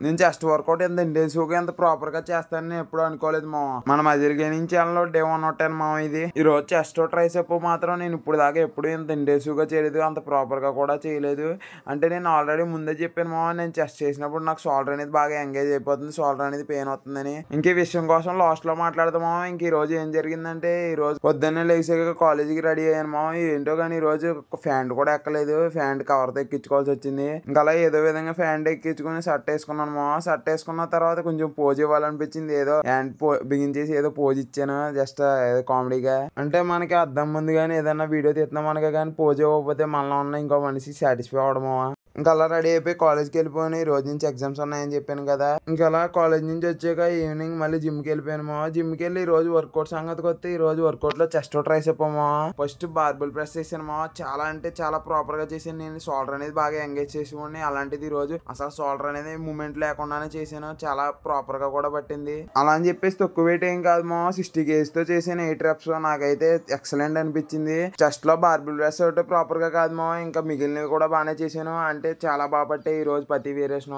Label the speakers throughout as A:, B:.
A: నేను chest workout ఎంత ఇంటెన్సివ్గా ఎంత ప్రాపర్ గా చేస్తానని ఎప్పుడు అనుకోలేదు మామ. మన మజిల్ గెయినింగ్ ఛానల్ డే 110 మామ ఇది. ఈ రోజు చెస్ట్ ట్రైసెప్ మాత్రం నేను ఇప్పుడు దాకా ఎప్పుడు ఇంత ఇంటెన్సివ్ గా చేయలేదు, అంత ప్రాపర్ గా కూడా చేయలేదు. అంటే నేను ఆల్రెడీ ముందే చెప్పాను మామ, నేను చెస్ట్ చేసినప్పుడు నాకు షోల్డర్ అనేది బాగా ఎంగేజ్ అయిపోతుంది, షోల్డర్ అనేది పెయిన్ అవుతుందని. ఇంక ఈ విషయం కోసం లాస్ట్ లో మాట్లాడదాం మామ. ఇంక ఈ రోజు ఏం జరిగిందంటే, ఈ రోజు పొద్దున్నే లేచాక కాలేజీకి రెడీ అయ్యాను మామ. ఏంటో కానీ ఈ రోజు ఫ్యాంట్ కూడా ఎక్కలేదు, ఫ్యాంట్ కవర్తో ఎక్కించుకోవాల్సి వచ్చింది. ఇంకా అలా ఏదో విధంగా ఫ్యాంట్ ఎక్కించుకుని షర్ట్ వేసుకున్నాను మామ. షర్ట్ వేసుకున్న తర్వాత కొంచెం పోజ్ ఇవ్వాలనిపించింది, ఏదో హ్యాండ్ బిగించేసి ఏదో పోజ్ ఇచ్చాను జస్ట్ ఏదో కామెడీగా. అంటే మనకి అర్థం ముందు కానీ ఏదైనా వీడియో తీస్తున్నాం మనకి కానీ పోజ్ ఇవ్వకపోతే మనలో ఉన్న ఇంకో మనిషి సాటిస్ఫై అవడమా. ఇంకా అలా రెడీ అయిపోయి కాలేజ్కి వెళ్ళిపోయాను. ఈ రోజు నుంచి ఎగ్జామ్స్ ఉన్నాయని చెప్పాను కదా. ఇంకా అలా కాలేజ్ నుంచి వచ్చాక ఈవినింగ్ మళ్ళీ జిమ్కి వెళ్ళిపోయాను మా. జిమ్కి వెళ్ళి ఈ రోజు వర్కౌట్ సంగతికి వస్తే, ఈ రోజు వర్కౌట్ లో చెస్ట్ ట్రైసెప్ మా. ఫస్ట్ బార్బుల్ ప్రెస్ చేశాను మా. చాలా అంటే చాలా ప్రాపర్ గా చేశాను. నేను షోల్డర్ అనేది బాగా ఎంగేజ్ చేసేవాడిని, అలాంటిది ఈ రోజు అసలు షోల్డర్ అనేది మూమెంట్ లేకుండానే చేశాను. చాలా ప్రాపర్ గా కూడా పట్టింది. అలా అని చెప్పేసి తక్కువ వెయిట్ ఏం కాదు మా. 60 kgs తో చేశాను 8 reps. నాకైతే ఎక్సలెంట్ అనిపించింది. చెస్ట్ లో బార్బుల్ ప్రెస్ ఒకటి ప్రాపర్ గా కాదు మా, ఇంకా మిగిలినవి కూడా బాగానే చేశాను. అంటే చాలా బాగా పట్టాయి ఈ రోజు ప్రతి వేరియేషన్.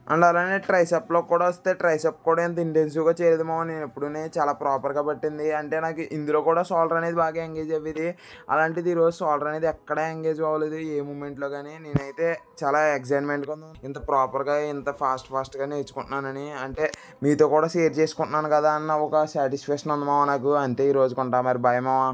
A: అండ్ అలానే ట్రైసెప్ లో కూడా వస్తే, ట్రైసెప్ కూడా ఎంత ఇంటెన్సివ్ గా చేయలేదు మామ. నేను ఎప్పుడునే చాలా ప్రాపర్ గా పట్టింది. అంటే నాకు ఇందులో కూడా షోల్డర్ అనేది బాగా ఎంగేజ్ అవ్వేది, అలాంటిది ఈ రోజు షోల్డర్ అనేది ఎక్కడ ఎంగేజ్ అవ్వలేదు ఏ మూమెంట్ లో కానీ. నేనైతే చాలా ఎక్సైట్మెంట్ గా ఇంత ప్రాపర్ గా ఇంత ఫాస్ట్ గా నేర్చుకుంటున్నానని, అంటే మీతో కూడా షేర్ చేసుకుంటున్నాను కదా అన్న ఒక సాటిస్ఫాక్షన్ ఉంది మామ నాకు. అంతే ఈ రోజు కొంటా మరి. బాయ్ మామ.